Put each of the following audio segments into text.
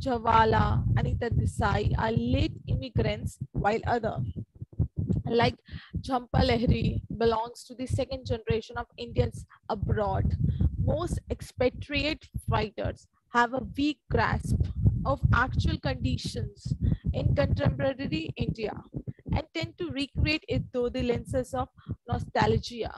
Jawala, Anita Desai are late immigrants, while others, like Jhampa Lahiri, belongs to the second generation of Indians abroad. Most expatriate writers have a weak grasp of actual conditions in contemporary India and tend to recreate it through the lenses of nostalgia.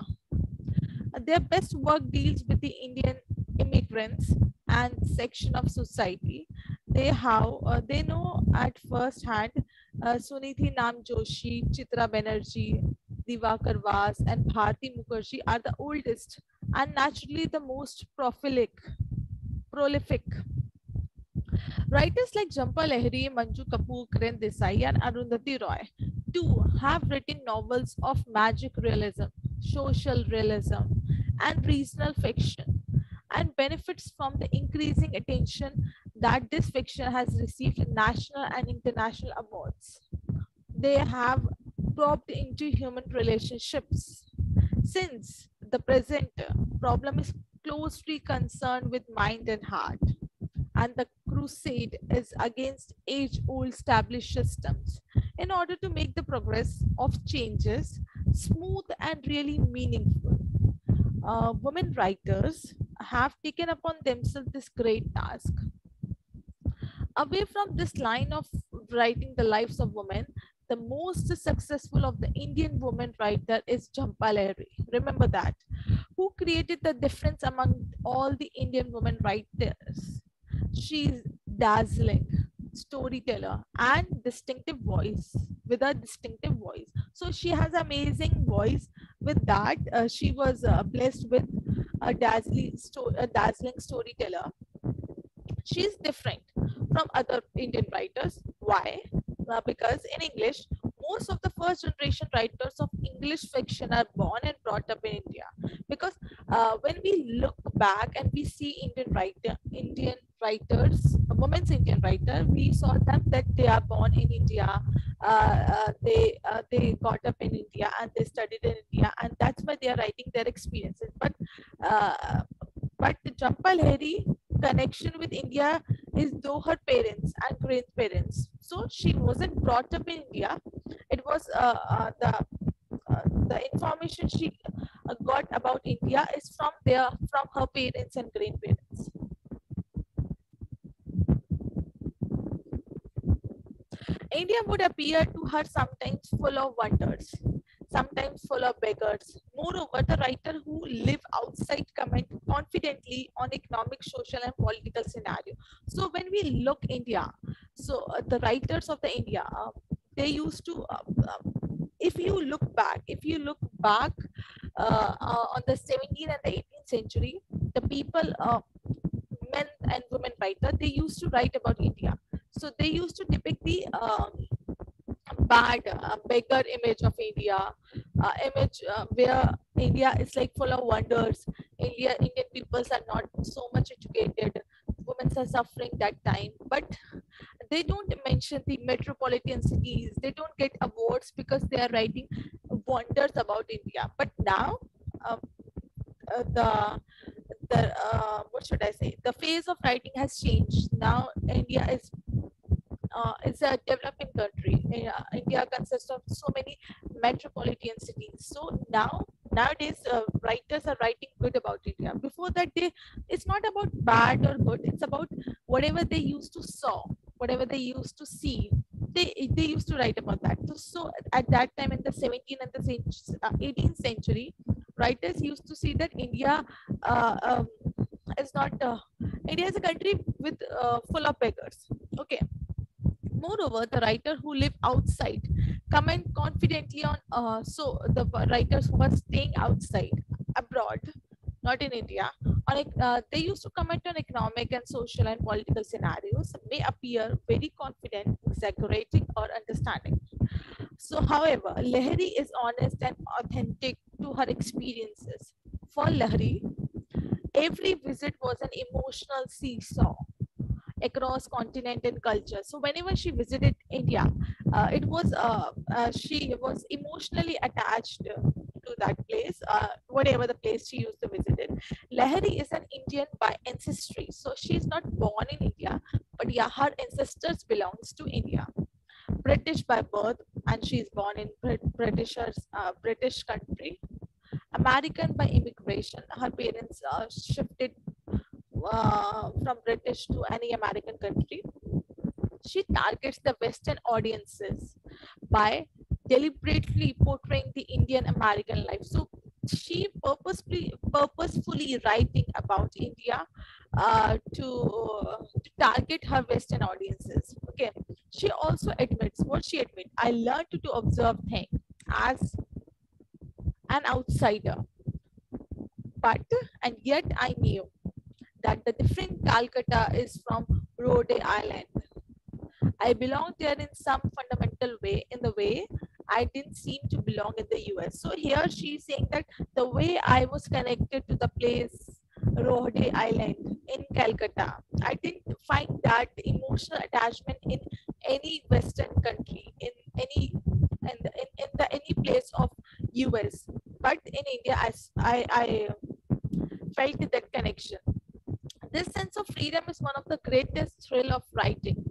Their best work deals with the Indian immigrants and section of society. They know at first hand. Suniti Nam Joshi, Chitra Banerjee, Divakar Vas, and Bharti Mukherjee are the oldest and naturally the most prolific. Writers like Jhampa Lahiri, Manju Kapoor, Kiran Desai, and Arundhati Roy too have written novels of magic realism, social realism, and regional fiction, and benefits from the increasing attention that this fiction has received in national and international awards. They have probed into human relationships. Since the present problem is closely concerned with mind and heart, and the crusade is against age old established systems in order to make the progress of changes smooth and really meaningful. Women writers have taken upon themselves this great task. Away from this line of writing the lives of women, the most successful of the Indian women writer is Jhampa Lahiri. Remember that. Who created the difference among all the Indian women writers? She's dazzling storyteller and distinctive voice with a distinctive voice. So she has amazing voice. With that, she was blessed with a dazzling storyteller. She's different from other Indian writers. Why? Because in English, most of the first generation writers of English fiction are born and brought up in India. Because when we look back and we see Indian writers, women's Indian writer, we saw them that they are born in India. They got up in India and they studied in India, and that's why they are writing their experiences. Uh, but Jhampa Lahiri connection with India is though her parents and grandparents. So she wasn't brought up in India. It was the information she got about India is from her parents and grandparents. India would appear to her sometimes full of wonders, sometimes full of beggars. Moreover, the writer who live outside comment confidently on economic, social, and political scenario. So when we look India, the writers of the India, they used to. If you look back on the 17th and the 18th century, the people, men and women writer, they used to write about India. So they used to depict the bad beggar image of India, image where India is like full of wonders. Indian peoples are not so much educated. Women are suffering that time, but they don't mention the metropolitan cities. They don't get awards because they are writing wonders about India. But now, um, the what should I say? The phase of writing has changed. Now India is a developing country. India consists of so many metropolitan cities. So nowadays, writers are writing good about India. Before that, it's not about bad or good. It's about whatever they used to saw, whatever they used to see. They used to write about that. So at that time in the 17th and the 18th century, writers used to see that India is not. India is a country with full of beggars. Okay. Moreover, the writer who live outside comment confidently on the writers who are staying outside abroad, not in India, they used to comment on economic and social and political scenarios may appear very confident, exaggerating, or understanding. So, however, Lahiri is honest and authentic to her experiences. For Lahiri, every visit was an emotional seesaw across continent and culture. So whenever she visited India, she was emotionally attached to that place, whatever the place she used to visit it. Lahiri is an Indian by ancestry, so she is not born in India, but but yeah, her ancestors belongs to India. British by birth, and she's born in British country. American by immigration. Her parents shifted from British to any American country. She targets the Western audiences by deliberately portraying the Indian American life. So she purposefully writing about India to target her Western audiences. Okay. She also admits what she admits. I learned to observe things as an outsider, but and yet I knew that the different Calcutta is from Rhode Island. I belong there in some fundamental way, in the way I didn't seem to belong in the US. So here she's saying that the way I was connected to the place Rhode Island in Calcutta, I didn't find that emotional attachment in any Western country, in any place of US. But in India, I felt that connection. This sense of freedom is one of the greatest thrill of writing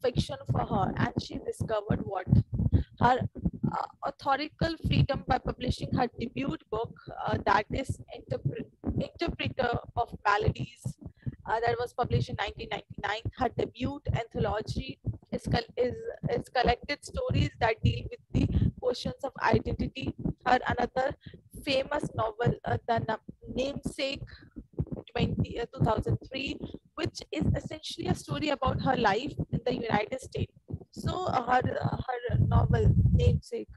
fiction for her, and she discovered what her authorial freedom by publishing her debut book, that is Interpreter of Maladies, that was published in 1999. Her debut anthology is collected stories that deal with the questions of identity. Her another famous novel, The Namesake, 2003, which is essentially a story about her life in the United States. So her novel Namesake,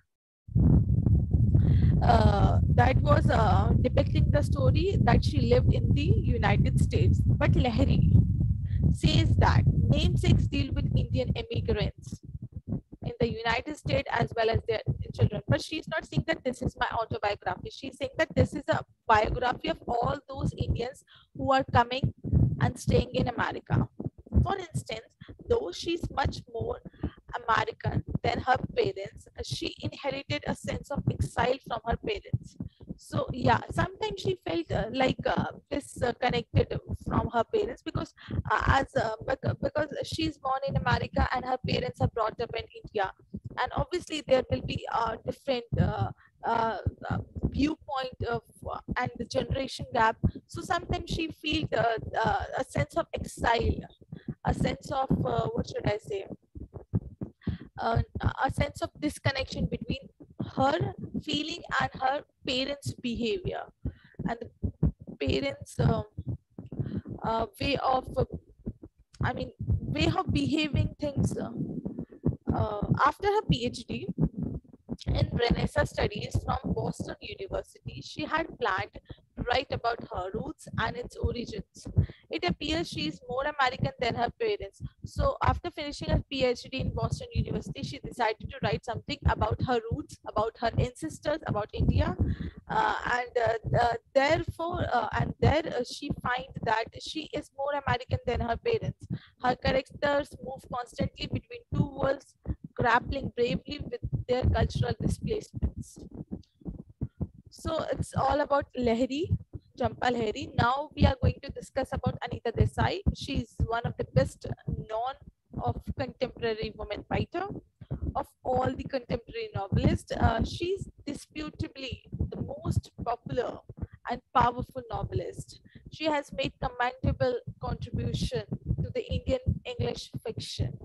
that was depicting the story that she lived in the United States. But Lahiri says that namesakes deal with Indian immigrants in the United States as well as their children. But she's not saying that this is my autobiography. She's saying that this is a biography of all those Indians who are coming and staying in America. For instance, though she's much more American than her parents, she inherited a sense of exile from her parents. So yeah, sometimes she felt disconnected from her parents because because she's born in America and her parents are brought up in India, and obviously there will be a different uh, uh, viewpoint of and the generation gap. So sometimes she feels a sense of exile, a sense of what should I say, a sense of disconnection between her feeling and her parents' behavior, and the parents' way of, I mean, way of behaving things. After her PhD in Renaissance studies from Boston University, she had planned to write about her roots and its origins. It appears she is more American than her parents. So, after finishing her PhD in Boston University, she decided to write something about her roots, about her ancestors, about India, and there she finds that she is more American than her parents. Her characters move constantly between two worlds, grappling bravely with their cultural displacements. So it's all about Lahiri, Jhampa Lahiri. Now we are going to discuss about Anita Desai. She's one of the best known of contemporary women writer of all the contemporary novelists. She's disputably the most popular and powerful novelist. She has made commendable contribution to the Indian English fiction.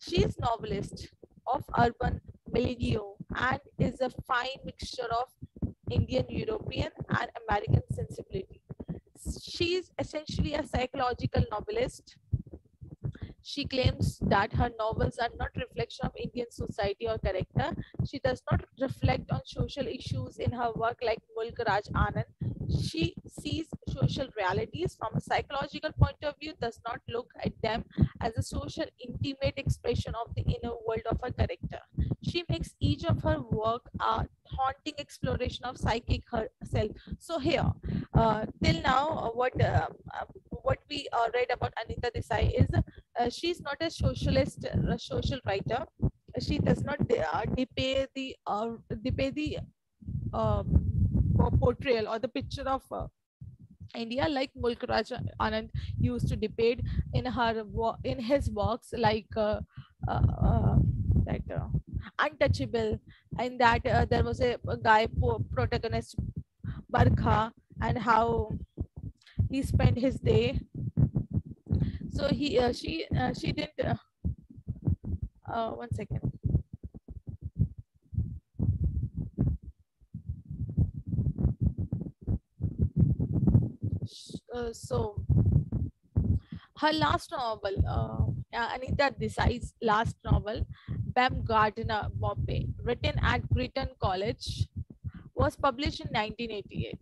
She is novelist of urban milieu and is a fine mixture of Indian, European, and American sensibility. She is essentially a psychological novelist. She claims that her novels are not reflection of Indian society or character. She does not reflect on social issues in her work like Mulk Raj Anand. She sees social realities from a psychological point of view, does not look at them as a social intimate expression of the inner world of her character. She makes each of her work a haunting exploration of psychic herself. So here, till now, what we read about Anita Desai is she's not a socialist, social writer. She does not depict the portrayal or the picture of India, like Mulk Raj Anand used to debate in his works like uh, uh, that Untouchable, and that there was a guy protagonist Barkha, and how he spent his day. So she didn't. 1 second. So her last novel, Anita Desai's last novel, Bam Gardner Bombay, written at Gritton College, was published in 1988.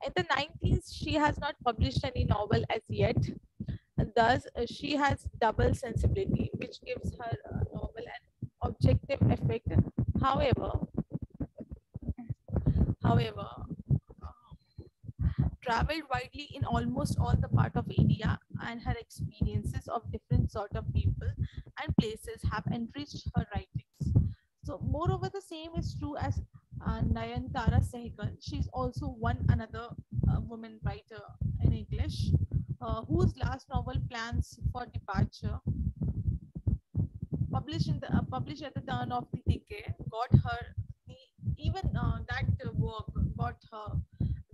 In the 90s, she has not published any novel as yet. Thus, she has double sensibility, which gives her novel an objective effect. However, however, traveled widely in almost all the part of India, and her experiences of different sort of people and places have enriched her writings. So, moreover, the same is true as Nayantara Sehgal. She's also one another woman writer in English, whose last novel, Plans for Departure, published at the turn of the decade, got her the even that work got her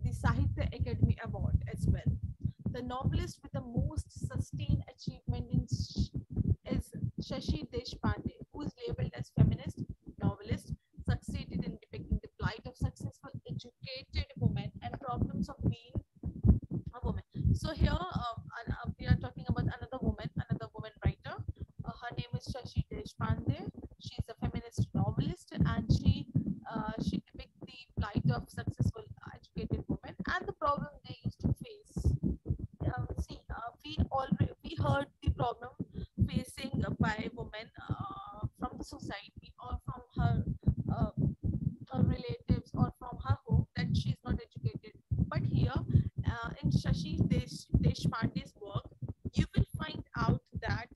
the Sahitya Academy Award as well. The novelist with the most sustained achievement is Shashi Deshpande, who is labeled as feminist novelist, succeeded in depicting the plight of successful educated women and problems of being a woman. So here we are talking about another woman writer. Her name is Shashi Deshpande. She's a feminist novelist, and she depicts the plight of successful educated women and the problem they used to face. We heard the problem facing by women from the society or from uh, her relatives or from her home, that she's not educated. But here, in Deshpande's work, you will find out that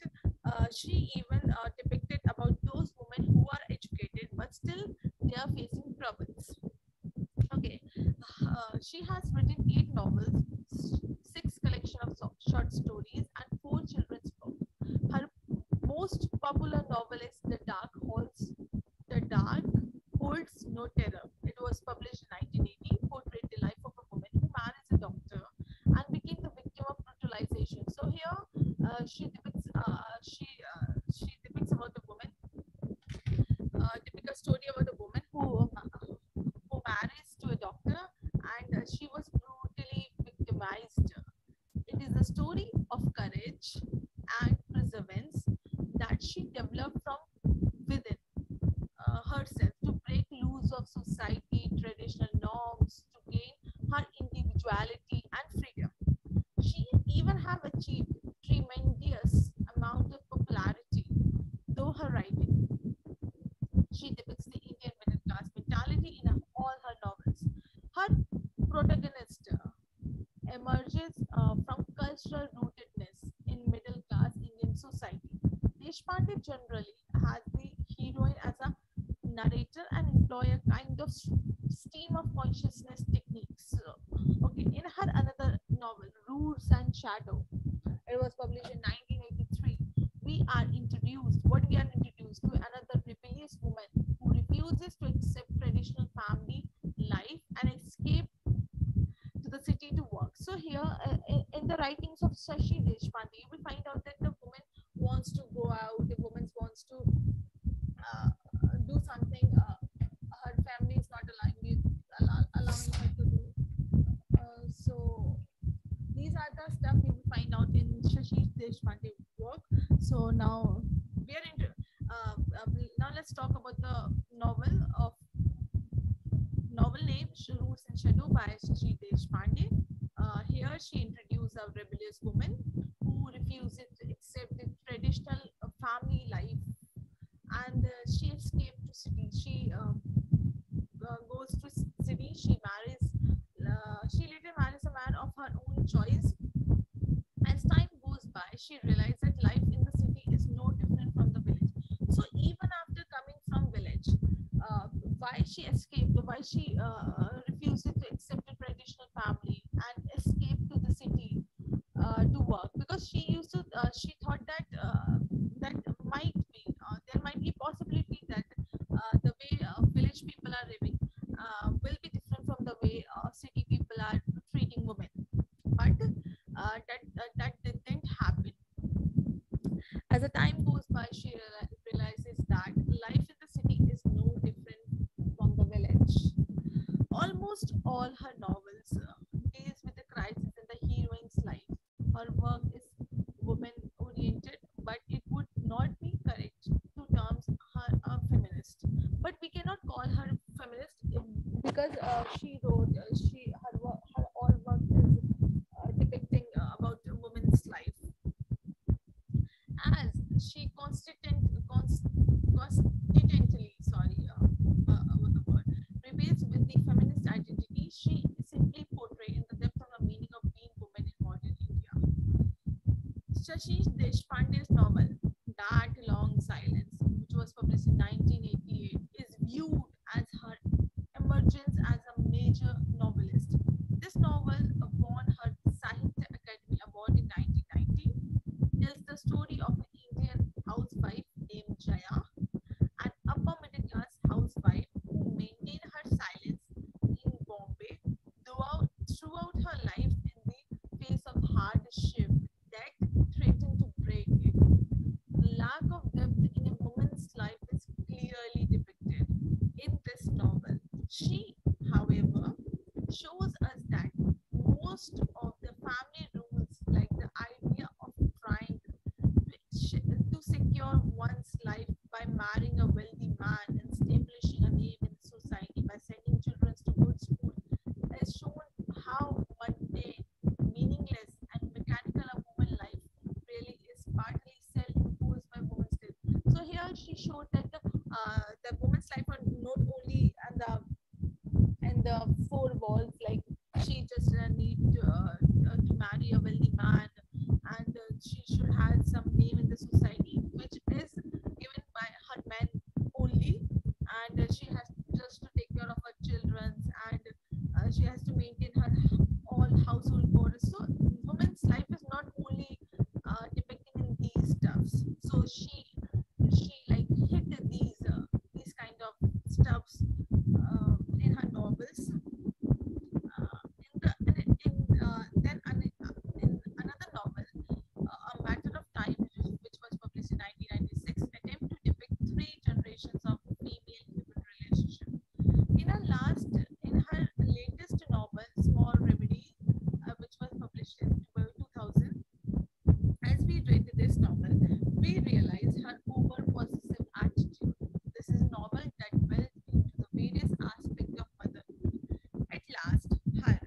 she even depicted about those women who are educated but still they are facing troubles. Okay, she has written 8 novels, six collection of short stories, and four children's books. Her most popular novel is The Dark Holds No Terror. It was published in 1980, portrayed the life of a woman who marries a doctor and became the victim of brutalization. So here, she depicts about a woman, a story about a woman who marries to a doctor, and she was brutally victimized. It is a story of courage and perseverance that she developed from within herself to break loose of society traditional norms to gain her individuality and freedom. She even have achieved tremendous amount of popularity though her writing. She depicts the Indian middle class mentality in all her novels. Her protagonist emerges from cultural rootedness in middle class Indian society. Deshpande generally has the heroine as a narrator and employ a kind of stream of consciousness techniques. Okay, in her another novel, Roots and Shadow, it was published in 1983. We are introduced to another rebellious woman who refuses to accept traditional family life and escape to the city to work. So here, in the writings of Shashi Deshpande, you will find out that the woman wants to go out, the woman wants to uh, do something her family is not allowing her to do. So these are the stuff you will find out in Shashi Deshpande work. So we are into now let's talk about the novel name Roots and Shadow by Shashi Deshpande. Here she introduces a rebellious woman who refuses to accept the traditional family life, and she escaped to city. She goes to city. She marries. She later marries a man of her own choice. As time goes by, she realizes that life in the city is no different from the village. So even after coming from village, why she escaped, why she refuses to accept a traditional family and escape She thought that that might be there might be possibility that the way village people are living will be different from the way city people are treating women. But that didn't happen. As the time goes by, she realizes that life in the city is no different from the village. Almost all her novels deals with the crisis in the heroine's life. Her work is woman oriented, but it would not be correct to term her a feminist. But we cannot call her feminist because she wrote her all work is depicting about a woman's life, as she constantly, what the word, rebels with the feminist identity she simply portrays in the depth of the meaning of being woman in modern India. Shashi Deshpande's novel That Long Silence, which was published in 1988, is viewed as her emergence as a major novelist. This novel won her Sahitya Academy Award in 1990, tells the story of an Indian housewife named Jaya, an upper middle class housewife who maintained her silence in Bombay throughout her life in the face of hardship that threatened to break it. The lack of depth in a woman's life is clearly depicted in this novel. She, however, shows us that most of the family rules, like the idea of trying to secure one's life by marrying a wealthy man and establishing a name in society by sending children to good school, has shown how mundane, meaningless, and mechanical a woman life really is, partly self-imposed by women's life. So here she showed that the woman's life are not only and the four walls, like she just need to marry a wealthy man, and she should have some name in the society which is given by her men only, and she has just to take care of her children, and she has to maintain her all household chores. So woman's life is not only depicted in these stuffs. So she like hit these kind of stuffs in her novels. In another novel, A Matter of Time, which was published in 1996, attempt to depict three generations of female-human relationship. In her last, in her latest novel, Small Remedy, which was published in 2000, as we read this novel, we realize her over possessive attitude. This is a novel that delves into the various aspects of motherhood. At last, her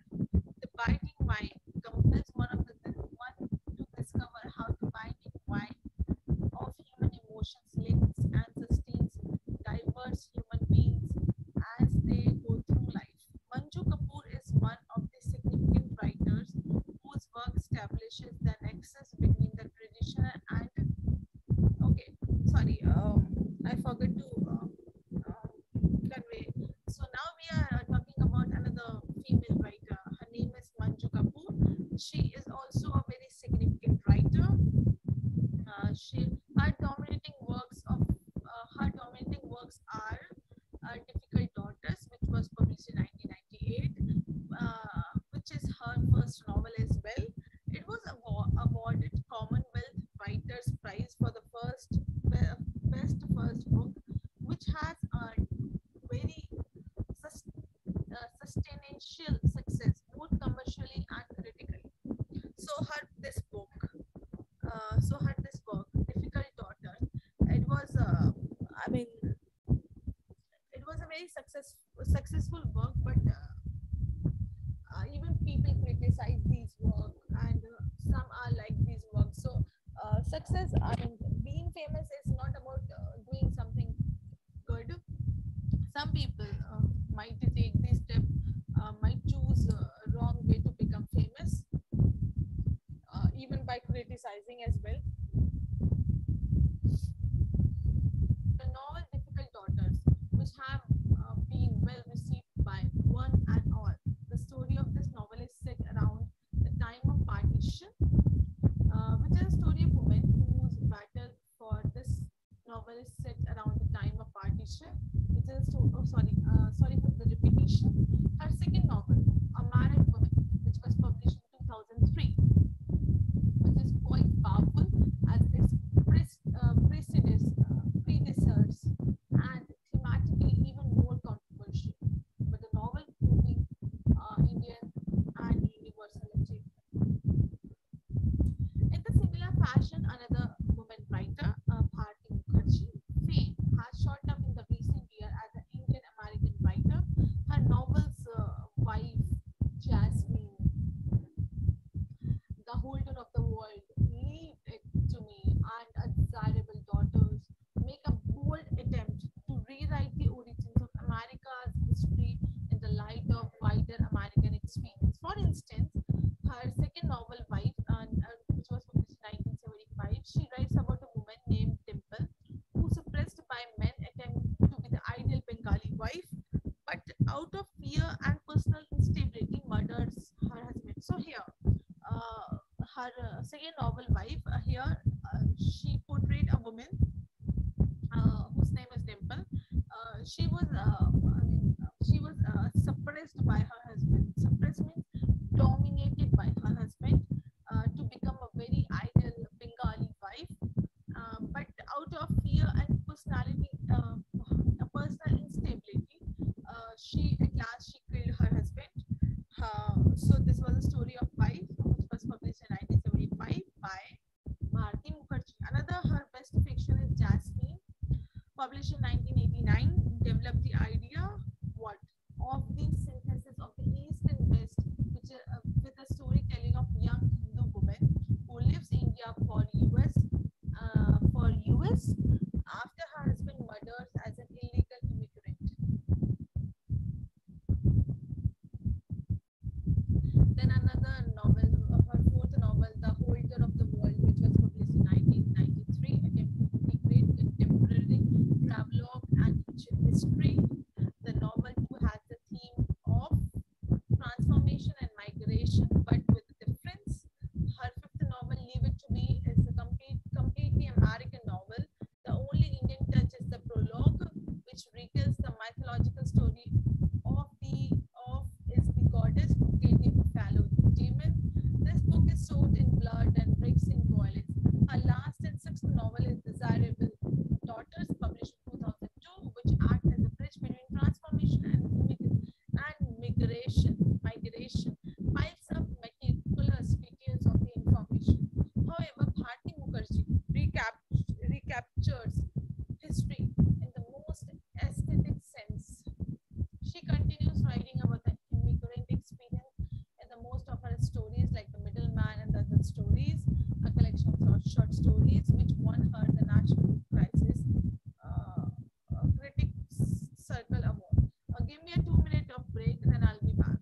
the binding mind compels one to discover how the binding wine of human emotions links and sustains diverse human beings as they go through life. Manju Kapoor is one of the significant writers whose work establishes the nexus between the traditional and okay, sorry, I forgot to convey. So now we are talking about another female writer. Her name is Manju Kapoor. She is also a very significant writer. She her dominating works are Difficult Daughters, which was published in 1998, which is her first novel as well. It was awarded Commonwealth Writers Prize for the best first book, which has earned very substantial success both commercially and critically. So her this book, Difficult Daughter, it was I mean it was a very successful work, but even people criticize these work, and some are like these works. So success, I mean, being famous is not about doing something good. Some people might take this step, might choose wrong way to become famous, even by criticizing as well. The novel Difficult Daughters, which have been well received by one and all. The story of this novel is set around the time of partition, which novel is set around the time of partition. It is a story. Oh, sorry for the repetition. Her second novel, A Married Woman, which was published in 2003, which is quite powerful as its predecessors and thematically even more controversial. But the novel proving Indian and universal achievement. In the similar fashion, another woman writer, Bharti Mukherjee, fame has shot up in the recent year as an Indian American writer. Her novels, Wife, Jasmine, The Holder of the World, Leave It to Me, and A Desirable Daughters make a bold attempt to rewrite the origins of America's history in the light of wider American experience. For instance, her second novel, Wife, which was published in 1975, she writes about a woman named Dimple who, suppressed by men, attempts to be the ideal Bengali wife, but out of fear and personal instability, murders her husband. So here, her second novel, Wife, she portrayed a woman whose name is Dimple. She was suppressed by her husband. Suppressed means dominated by her husband to become a very ideal Bengali wife. But out of fear and a personal instability, she at last she killed her husband. So this was a story of Wife, which was published in 1975 by Bharti Mukherjee. Another her best fiction is Jasmine, published in 1989, developed the idea what of the synthesis of the East and West, with a storytelling of young Hindu woman who leaves India for US after her husband murders as an illegal immigrant. Then another novel, her fourth novel, The Holder of the World, which was published in 1993, attempting to integrate contemporary travelogue and history. The novel too has the theme of transformation and migration, but with a difference. Her fifth novel, Leave It to Me, is a completely American novel. The only Indian touch is the prologue, which retells the mythological story of the goddess who killed the buffalo demon. This book is soaked in blood and bricks in violence. Her last and sixth novel is Desirable Daughters, published in 2002, which act as a bridge between transformation and migration, piles up meticulous details of the information. However, Bharti Mukherjee recaptures history in the most aesthetic sense. She continues writing about the immigrant experience in the most of her stories, like The Middleman and the Other Stories, a collection of short stories which won her the National Crisis Critics Circle Award. Give me a 2 minute of break, then I'll be back.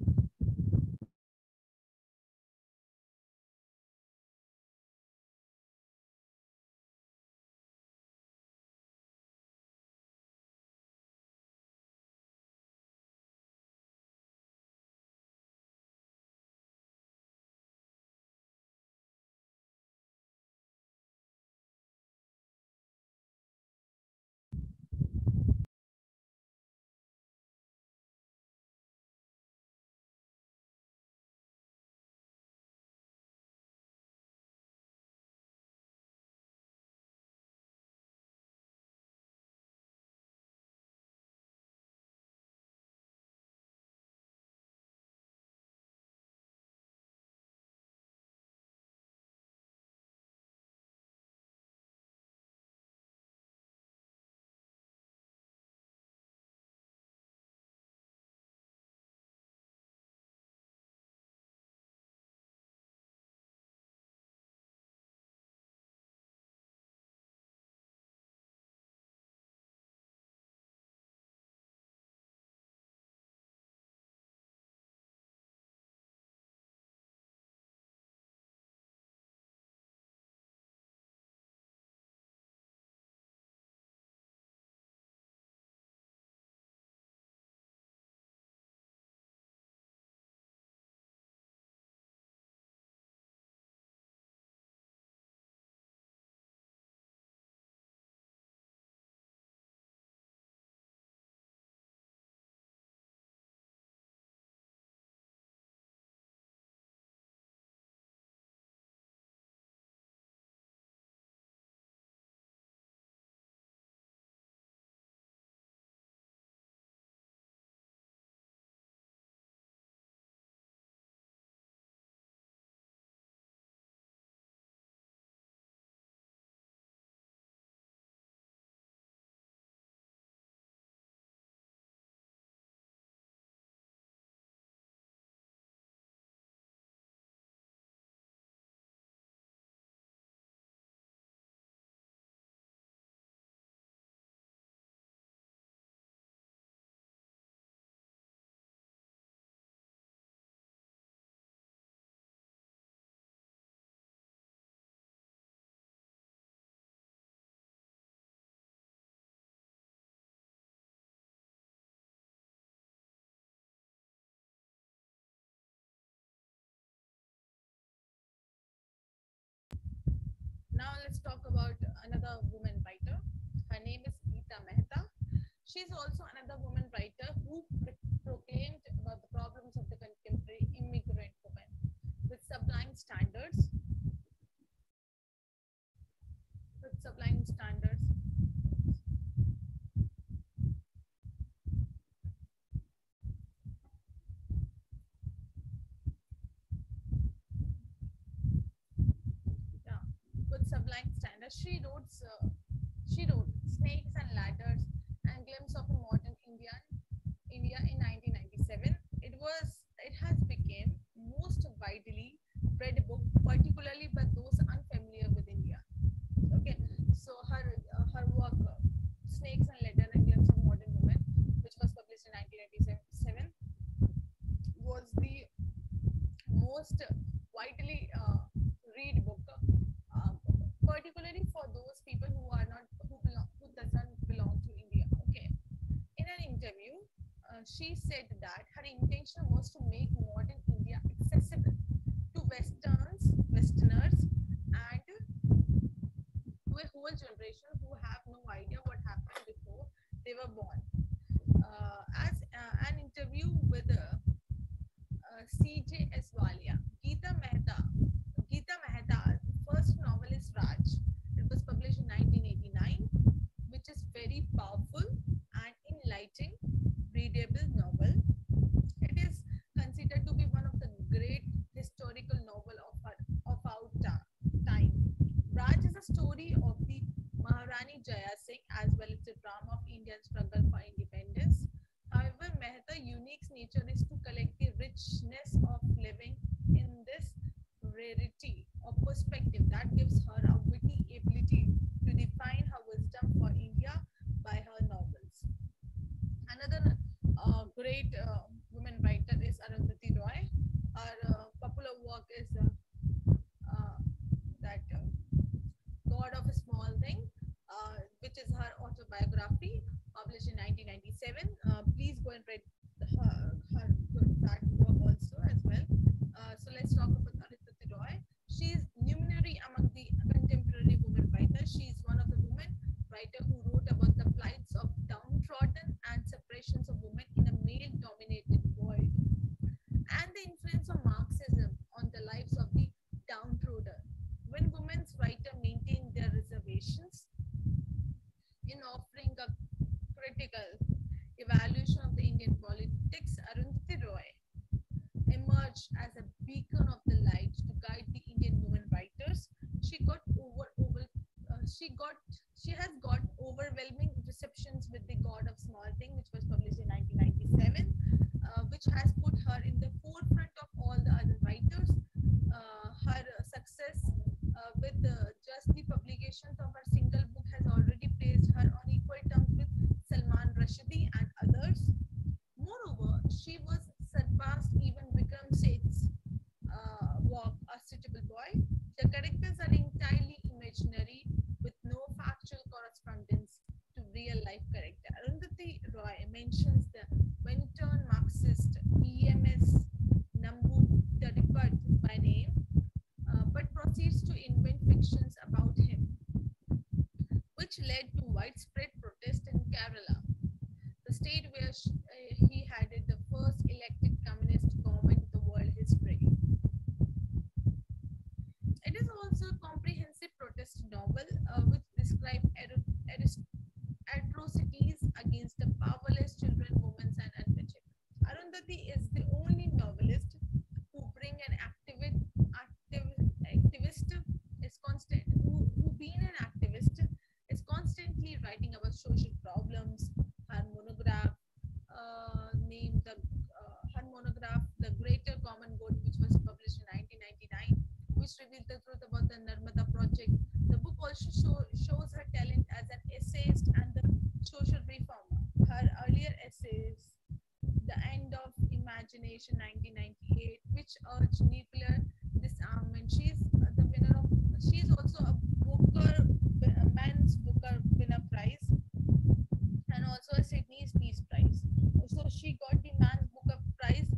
Now let's talk about another woman writer. Her name is Geeta Mehta. She's also another woman writer who proclaimed about the problems of the contemporary immigrant woman with sublime standards. With sublime standards. Yeah, with sublime standards. She wrote Snakes and Ladders and Glimpse of a Modern India in 1997. It has become most widely read book, particularly by those unfamiliar with India. Okay, so her work, Snakes and Ladders and Glimpse of Modern Woman, which was published in 1997, was the most widely read book, particularly for those people who are not who doesn't belong to India. Okay, in an interview, she said that her intention was to make modern India accessible to Westerners, and to a whole generation who have no idea what happened before they were born. As an interview with C.J. Eswalia, Geeta Mehta's first novel is Raj. It was published in 1989, which is very powerful and enlightening, readable novel. It is considered to be one of the great historical novel of our time. Raj is a story of the Maharani Jaya Singh as well as the drama of Indian struggle for independence. However, Mehta's unique nature is to collect the richness of living in this rarity of perspective that gives her a witty ability to define her wisdom for India by her novels. Another great woman writer is Arundhati Roy. Her popular work is that God of a Small Thing, which is her autobiography, published in 1997. Please go and read her that work also as well. So let's talk about Arundhati Roy. She is luminary among the contemporary women writers. She is one of the women writer who wrote about the plights of downtrodden and separations of women in a male-dominated world, and the influence of Marxism on the lives of the downtrodden. When women's writers maintain their reservations in offering a critical evaluation of the Indian politics, Arundhati Roy emerged as a beacon of the light to guide the Indian women writers. She got over, over she got she has got overwhelming receptions with The God of Small Thing, which was published in 1997, which has put her in the forefront of all the other writers. Her success with just the publications of her single book has already placed her on equal terms with Salman Rushdie and others. Moreover, she was surpassed even Vikram Seth's work, A Suitable Boy. The characters are entirely imaginary with no factual correspondence to real life character. Arundhati Roy mentions the Western Marxist EMS Nambu Tadipat by name, but proceeds to invent fictions about him, which led to widespread protest in Kerala, the state where he headed the first elected communist government in the world history. It is also a comprehensive protest novel which describes atrocities against the powerless children, women, and untouchable. Arundhati is the only novelist who bring an activist is constant who being an activist is constantly writing about social problems. Her monograph named her monograph The Greater Common Good, which was published in 1999, which revealed the truth about the Narmada project. The book also shows her talent as an essayist and the social reformer. Her earlier essays, The End of Imagination 1998, which urged nuclear disarmament. She is also a Men's Booker winner prize, and also a Sydney's Peace Prize. So she got the Man's Booker Prize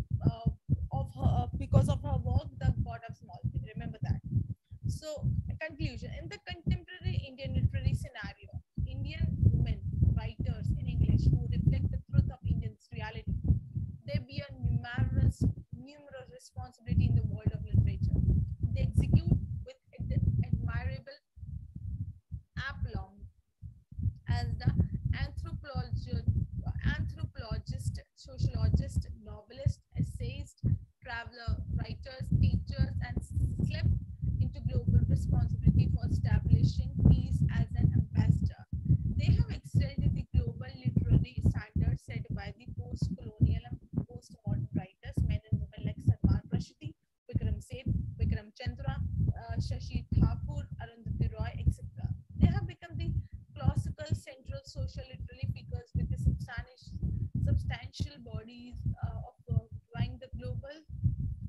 of her because of her work, The God of Small Thing. Remember that. So, conclusion. In the as the anthropologist, sociologist, novelist, essayist, traveler, writers, teachers, and slept into global responsibility for establishing peace as an ambassador. They have excelled in the global literary standards set by the post-colonial and post-modern writers, men and women like Salman Rushdie, Vikram Seth, Vikram Chandra, Shashi Thakur, Arundhati Roy, etc. They have become the classical central social literary figures with the substantial bodies of drawing the global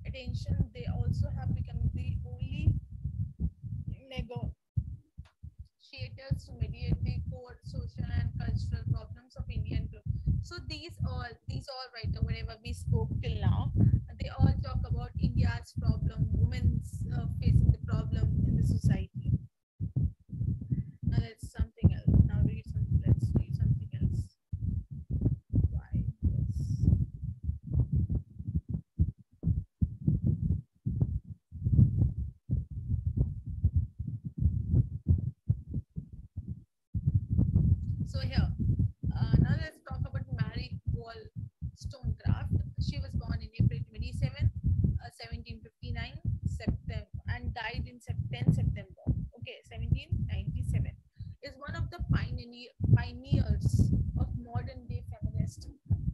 attention. They also have become the only negotiators to mediate the core social and cultural problems of Indian group. So these all right, whatever we spoke till now, they all talk about India's problem, women's facing the problem in the society. Now let's something else. Now let's read something else. Why? Yes. So here, now let's talk about Mary Wollstonecraft. She was born in April 27, 1759, September, and died in 10 September. Okay, 1797. Is one of the pioneers of modern day feminist.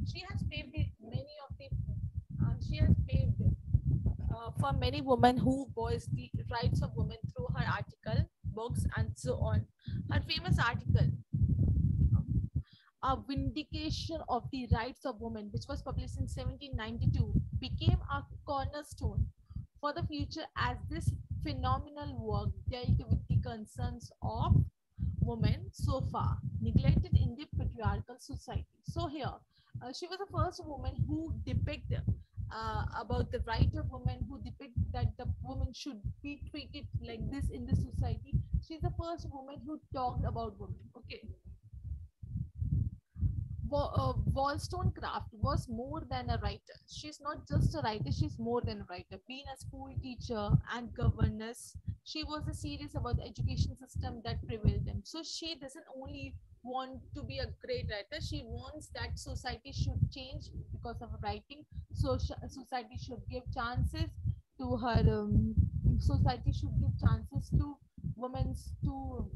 She has paved many of the she has paved for many women who voiced the rights of women through her article, books, and so on. Her famous article, A Vindication of the Rights of Women, which was published in 1792, became a cornerstone for the future as this phenomenal work dealt with the concerns of women so far neglected in the patriarchal society. So here, she was the first woman who depicted about the right of women, who depict that the woman should be treated like this in the society. She's the first woman who talked about women. Okay, Wollstonecraft was more than a writer. She's not just a writer, she's more than a writer. Being a school teacher and governess, she was serious about the education system that prevailed them. So she doesn't only want to be a great writer, she wants that society should change because of writing. So society should give chances to her, society should give chances to women to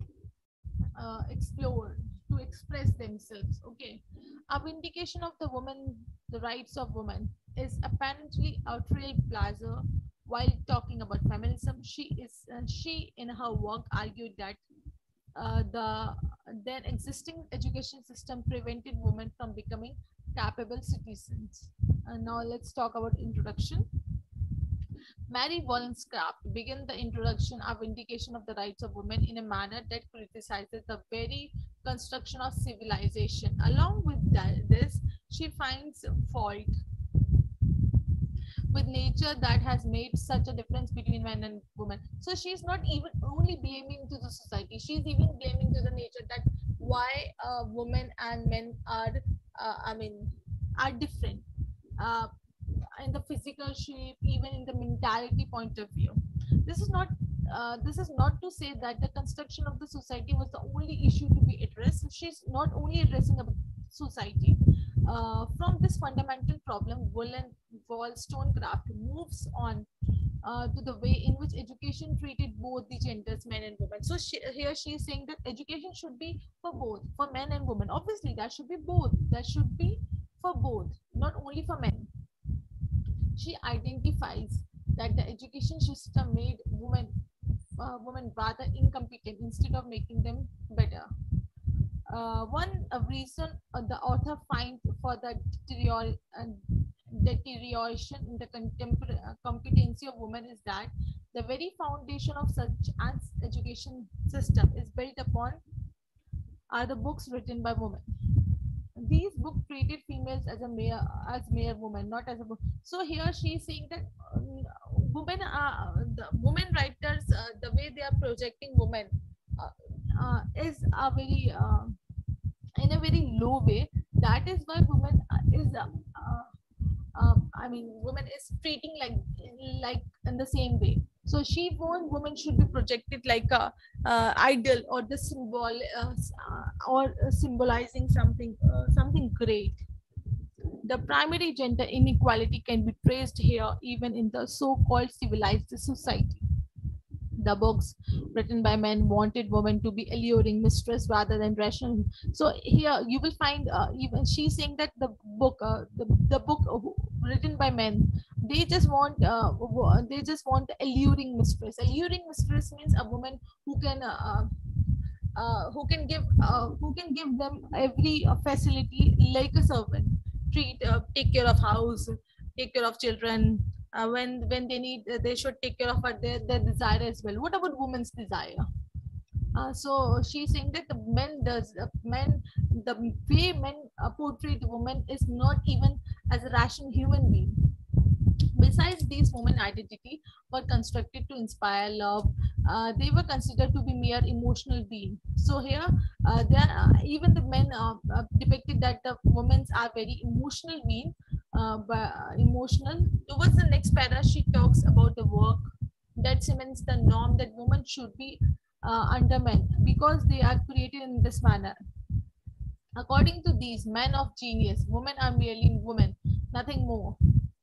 explore, to express themselves. Okay, a vindication of the woman, the rights of women, is apparently a trailblazer. While talking about feminism, she in her work argued that the then existing education system prevented women from becoming capable citizens. And now let's talk about introduction. Mary Wollstonecraft began the introduction of Vindication of the Rights of Women in a manner that criticizes the very construction of civilization. Along with this, she finds fault with nature that has made such a difference between men and women. So she's not even only blaming to the society; she's even blaming to the nature that why women and men are, I mean, are different. Uh, in the physical shape, even in the mentality point of view. This is not this is not to say that the construction of the society was the only issue to be addressed. She's not only addressing a society. From this fundamental problem, Wollstonecraft moves on to the way in which education treated both the genders, men and women. So here she is saying that education should be for both, for men and women. Obviously, that should be both. That should be for both, not only for men. She identifies that the education system made women rather incompetent instead of making them better. One reason the author finds for the deterioration in the contemporary competency of women is that the very foundation of such an education system is built upon are the books written by women. These books treated females as mere women, not as a book. So here she is saying that women the women writers, the way they are projecting women is a very in a very low way. That is why women is I mean women is treating like in the same way. So she warned women should be projected like a idol or the symbol or symbolizing something great. The primary gender inequality can be traced here even in the so-called civilized society. The books written by men wanted women to be alluring mistress rather than rational. So here you will find even she's saying that the book written by men, they just want alluring mistress. Alluring mistress means a woman who can give them every facility like a servant, take care of house, take care of children. When they need, they should take care of their desire as well. What about women's desire? So she's saying that the way men portray the woman is not even as a rational human being. Besides, these women identity were constructed to inspire love. They were considered to be mere emotional beings. So here, even the men depicted that the women are very emotional being, but emotional. Towards the next para, she talks about the work that cements the norm that women should be under men because they are created in this manner. According to these men of genius, women are merely women, nothing more.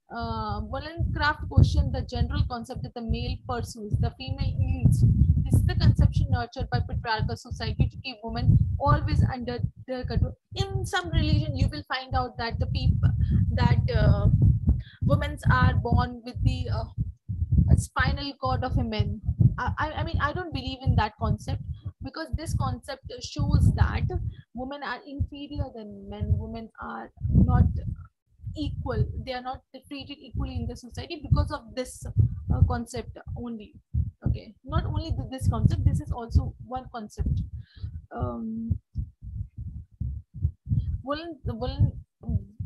Wollstonecraft questioned the general concept that the male pursues, the female yields. This is the conception nurtured by patriarchal society to keep women always under their control. In some religion, you will find out that the people that women are born with the spinal cord of a man. I mean, I don't believe in that concept because this concept shows that women are inferior than men. Women are not equal. They are not treated equally in the society because of this concept only. Okay, not only this concept, this is also one concept. Um, woolen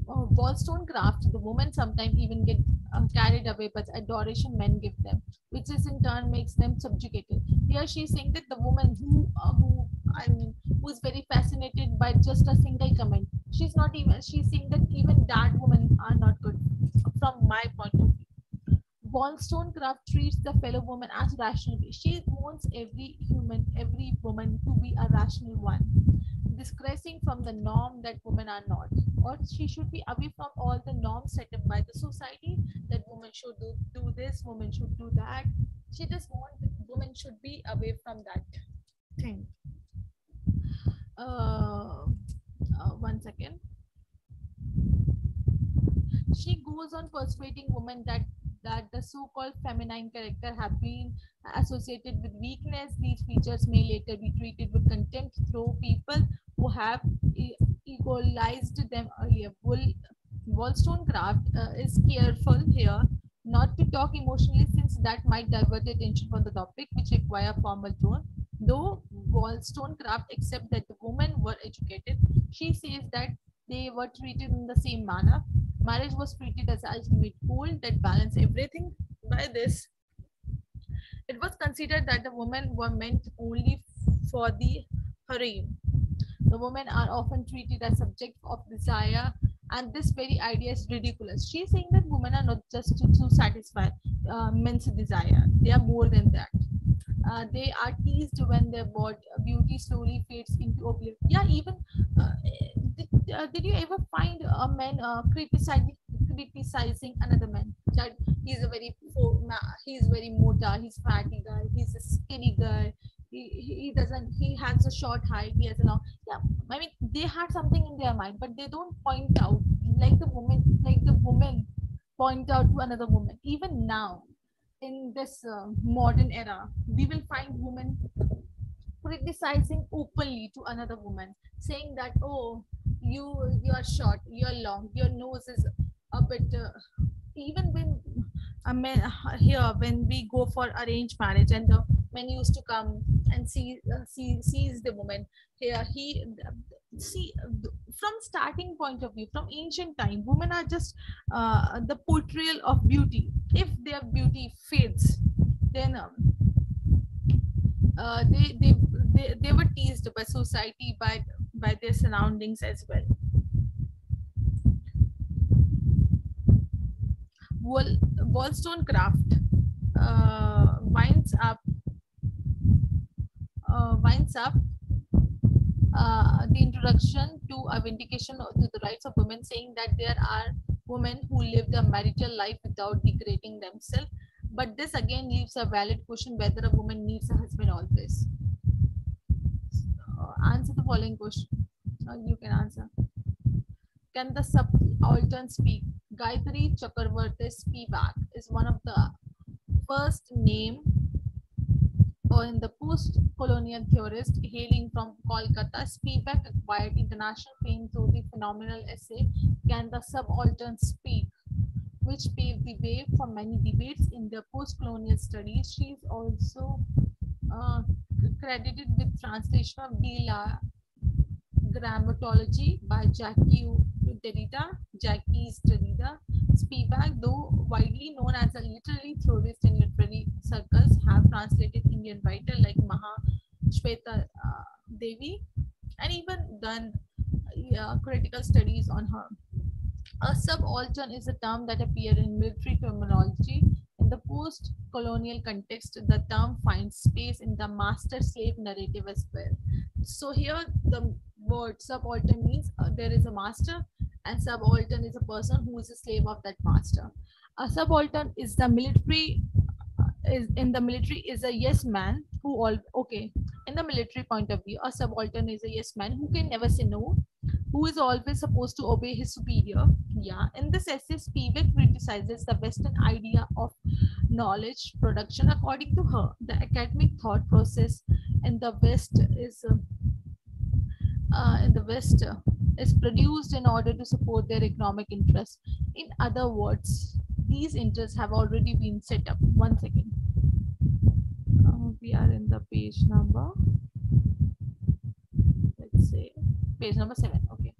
Wollstonecraft, the women sometimes even get carried away by the adoration men give them, which is in turn makes them subjugated. Here she's saying that the woman who I mean, who is very fascinated by just a single comment. She's not even. She's saying that even that women are not good, from my point of view. Wollstonecraft treats the fellow woman as rational. She wants every woman to be a rational one, disgracing from the norm that women are not, or she should be away from all the norms set up by the society that women should do this, women should do that. She just wants women should be away from that thing. Uh, 1 second. She goes on persuading women that the so-called feminine character have been associated with weakness. These features may later be treated with contempt through people who have equalized them earlier. Wollstonecraft is careful here not to talk emotionally since that might divert attention from the topic which require formal tone. Though Wollstonecraft accepts that the women were educated, she says that they were treated in the same manner. Marriage was treated as an ultimate goal that balanced everything. By this, it was considered that the women were meant only for the harem. The women are often treated as subject of desire, and this very idea is ridiculous. She is saying that women are not just to satisfy men's desire; they are more than that. They are teased when their beauty slowly fades into oblivion. Yeah, even did you ever find a man criticizing another man? That he's very mota, he's fatty guy, he's a skinny guy. He doesn't. He has a short height. He has a long. Yeah, I mean they had something in their mind, but they don't point out like the woman point out to another woman. Even now, in this modern era, we will find women criticizing openly to another woman, saying that, oh, you are short, you're long, your nose is a bit. Even when here when we go for arranged marriage and the men used to come and sees the woman here he see from starting point of view from ancient time women are just the portrayal of beauty. If their beauty fades, then they were teased by society, by their surroundings as well. Wollstonecraft winds up the introduction to a vindication to the rights of women, saying that there are women who live their marital life without degrading themselves. But this again leaves a valid question whether a woman needs a husband always. Answer the following question. You can answer. Can the subaltern speak? Gayatri Chakravarti Spivak is one of the first name in the post-colonial theorist hailing from Kolkata. Spivak acquired international fame through the phenomenal essay "Can the Subaltern Speak?", which paved the way for many debates in the post-colonial studies. She is also uh, credited with translation of De La Grammatology by Jacques Derrida. Spivak, though widely known as a literary theorist in literary circles, have translated Indian writers like Shweta Devi and even done critical studies on her. A subaltern is a term that appears in military terminology. In the post colonial context, the term finds space in the master slave narrative as well. So, here the word subaltern means there is a master, and subaltern is a person who is a slave of that master. A subaltern is the military is in the military is a yes man who all okay. In the military point of view, a subaltern is a yes man who can never say no, who is always supposed to obey his superior. Yeah, in this essay, Spivak criticizes the Western idea of knowledge production. According to her, the academic thought process in the West is produced in order to support their economic interests. In other words, these interests have already been set up. One second. We are in the page number, let's say, page number 7. Okay.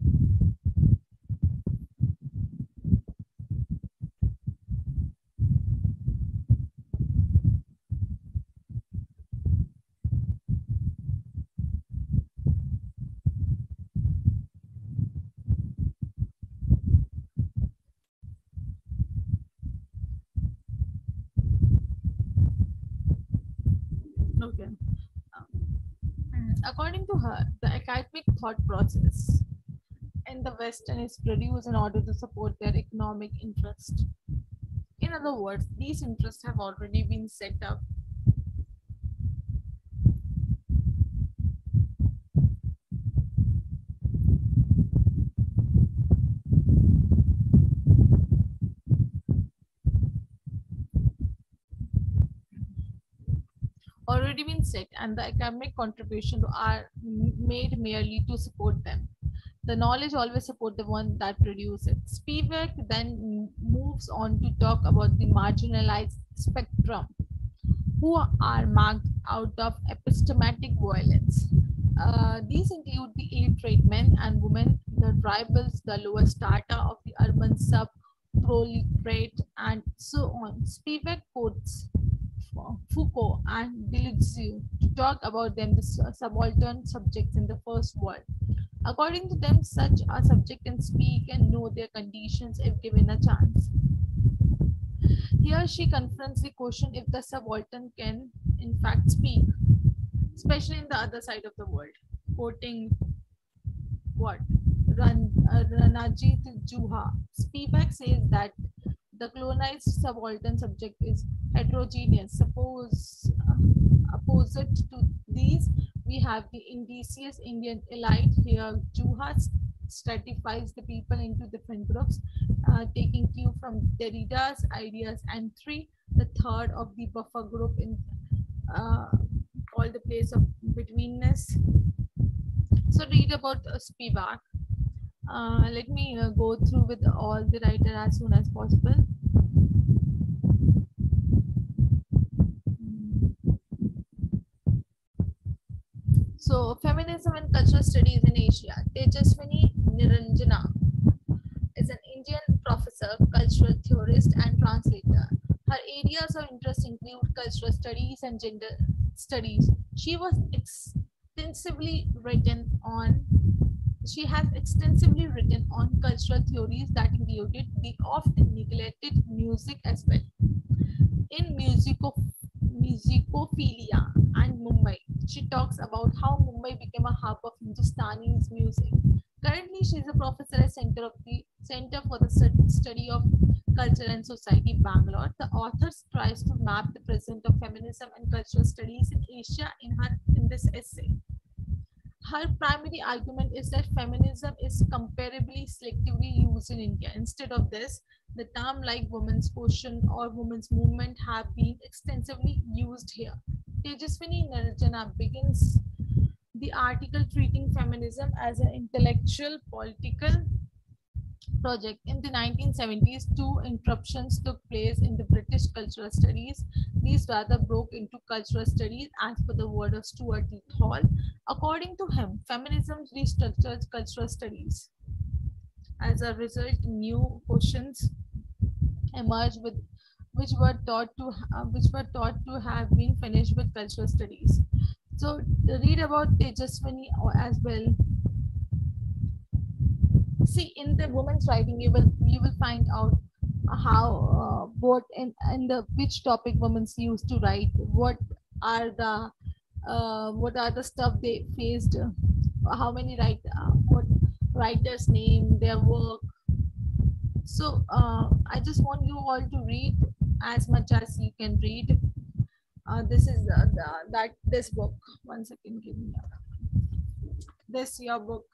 Okay. According to her, the academic thought process in the Western is produced in order to support their economic interest. In other words, these interests have already been set up. Already been set, and the academic contribution are made merely to support them. The knowledge always support the one that produces it. Spivak then moves on to talk about the marginalized spectrum, who are marked out of epistemic violence. These include the illiterate men and women, the tribals, the lower strata of the urban sub-proletariat, and so on. Spivak quotes Foucault and Deleuze to talk about them, the subaltern subjects in the first world. According to them, such a subject can speak and know their conditions if given a chance. Here she confronts the question if the subaltern can, in fact, speak, especially in the other side of the world. Quoting what? Ranajit Juha. Spivak says that the colonized subaltern subject is heterogeneous. Suppose opposite to these, we have the indigenous Indian elite. Here, Juha stratifies the people into different groups, taking cue from Derrida's ideas, and three, the third of the buffer group in all the place of betweenness. So read about Spivak. Let me go through with all the writer as soon as possible. So, feminism and cultural studies in Asia. Tejaswini Niranjana is an Indian professor, cultural theorist, and translator. Her areas of interest include cultural studies and gender studies. She has extensively written on cultural theories that included the often neglected music as well. in Musicophilia and Mumbai. She talks about how Mumbai became a hub of Hindustani music. Currently, she is a professor at Center for the Study of Culture and Society, Bangalore. The author tries to map the present of feminism and cultural studies in Asia in this essay. Her primary argument is that feminism is comparably selectively used in India. Instead of this, the term like women's quotient or women's movement have been extensively used here. Tejaswini Narjana begins the article treating feminism as an intellectual, political project. In the 1970s, two interruptions took place in the British cultural studies. These rather broke into cultural studies, as per the word of Stuart D. Hall. According to him, feminism restructured cultural studies. As a result, new questions emerged with which were taught to have been finished with cultural studies. So read about Tejaswini as well. See, in the women's writing, you will find out how what in the which topic women used to write, what are the stuff they faced, how many what writers name their work. So I just want you all to read as much as you can read. This is this book. One second, give me this your book.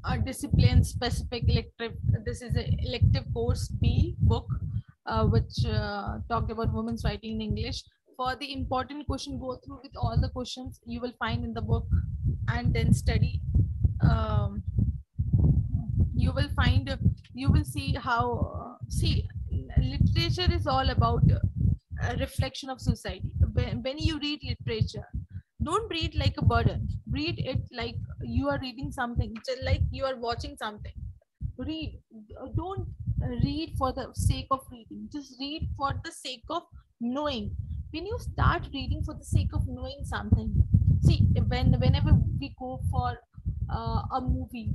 A discipline specific elective. This is an elective course B book, which talked about women's writing in English. For the important question, go through with all the questions you will find in the book, and then study. You will find, you will see how see literature is all about a reflection of society. When you read literature, don't read like a burden. Read it like you are reading something, just like you are watching something. Read. Don't read for the sake of reading. Just read for the sake of knowing. When you start reading for the sake of knowing something, see, whenever we go for a movie,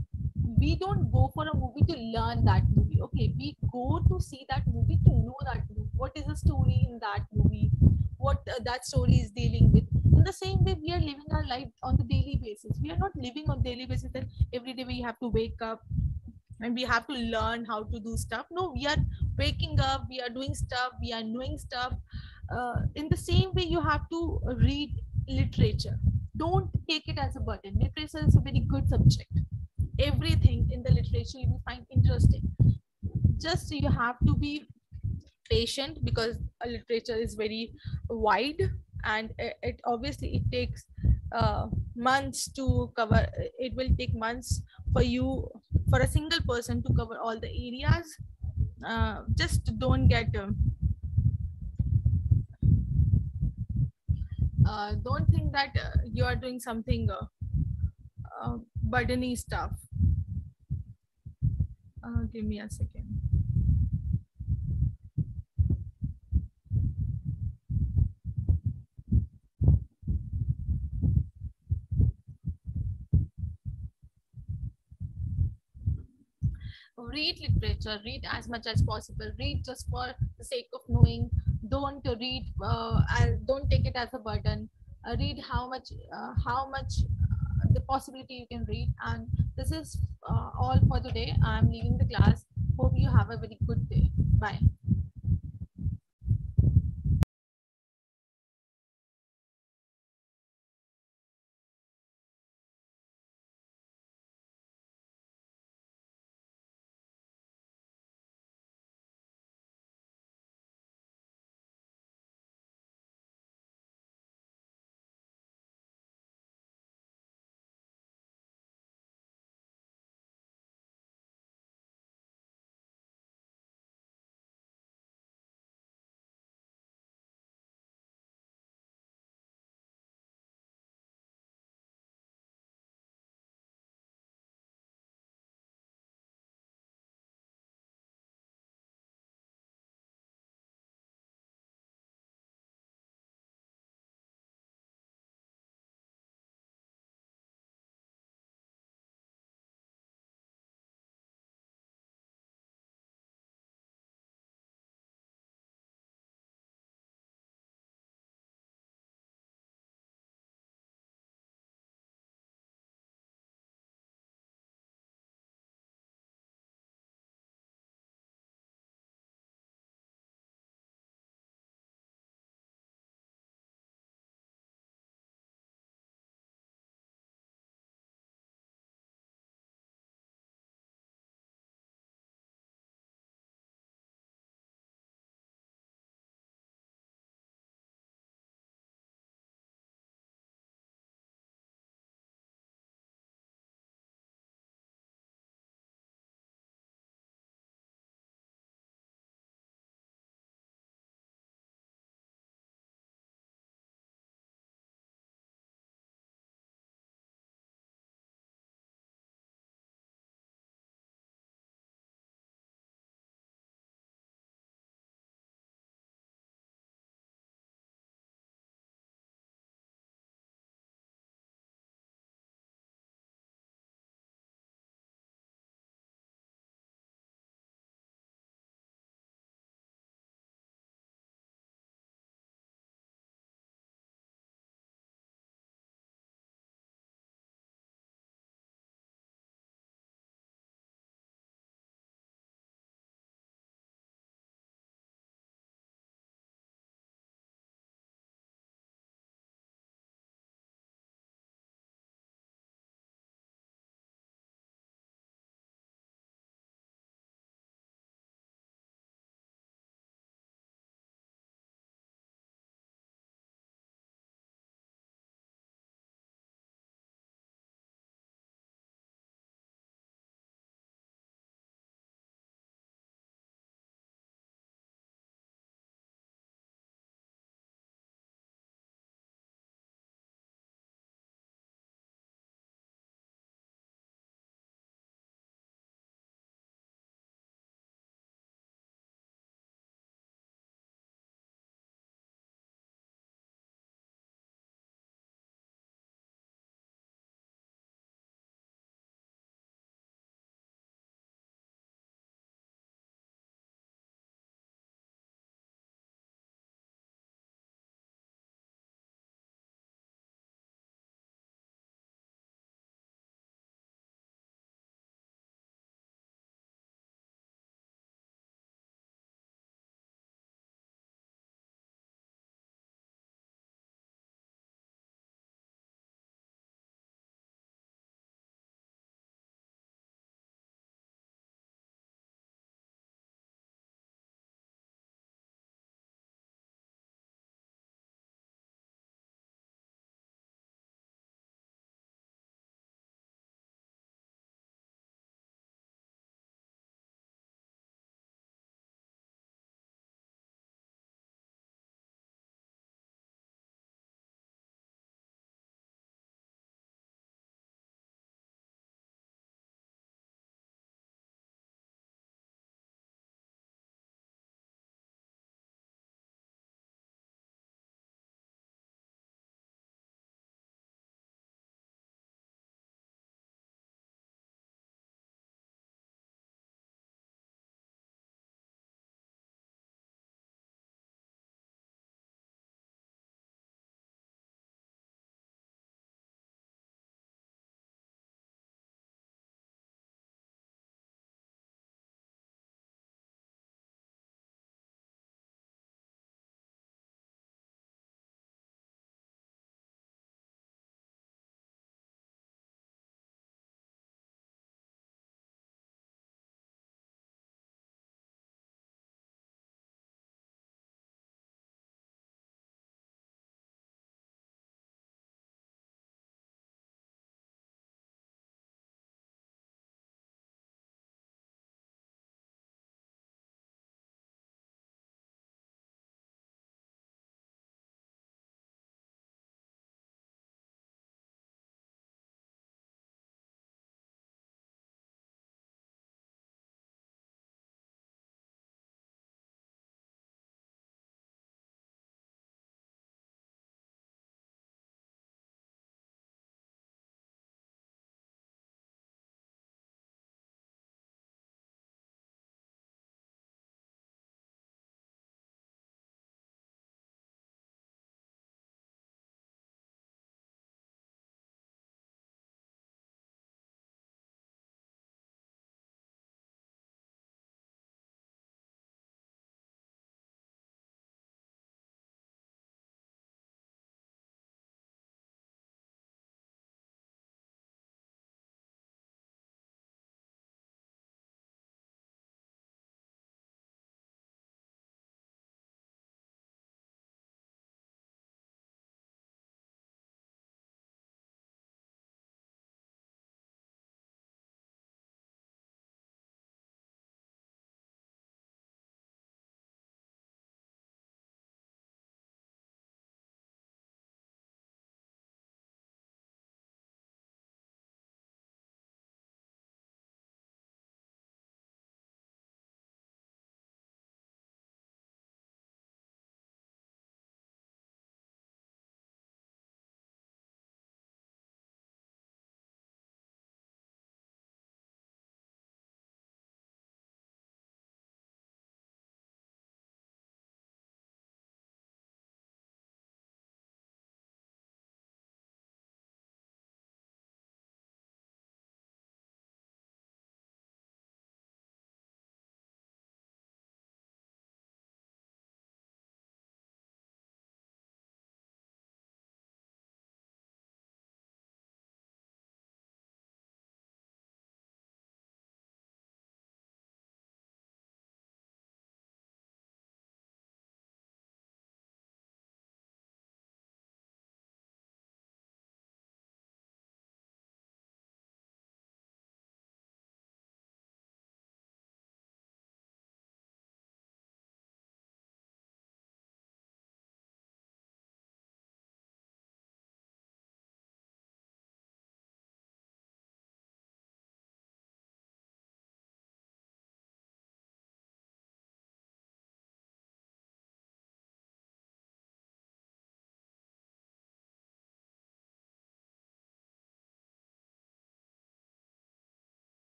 we don't go for a movie to learn that movie. Okay, we go to see that movie to know that movie. What is the story in that movie? What that story is dealing with. In the same way, we are living our life on the daily basis. We are not living on daily basis that every day we have to wake up and we have to learn how to do stuff. No, we are waking up, we are doing stuff, we are knowing stuff. In the same way, you have to read literature. Don't take it as a burden. Literature is a very good subject. Everything in the literature you will find interesting. Just you have to be patient, because literature is very wide, and it obviously it takes months to cover. It will take months for you, for a single person to cover all the areas. Just don't think that you are doing something burdeny stuff. Give me a second. Read literature, read as much as possible. Read just for the sake of knowing. Don't read don't take it as a burden. Read how much the possibility you can read. And this is all for today. I'm leaving the class. Hope you have a very good day. Bye.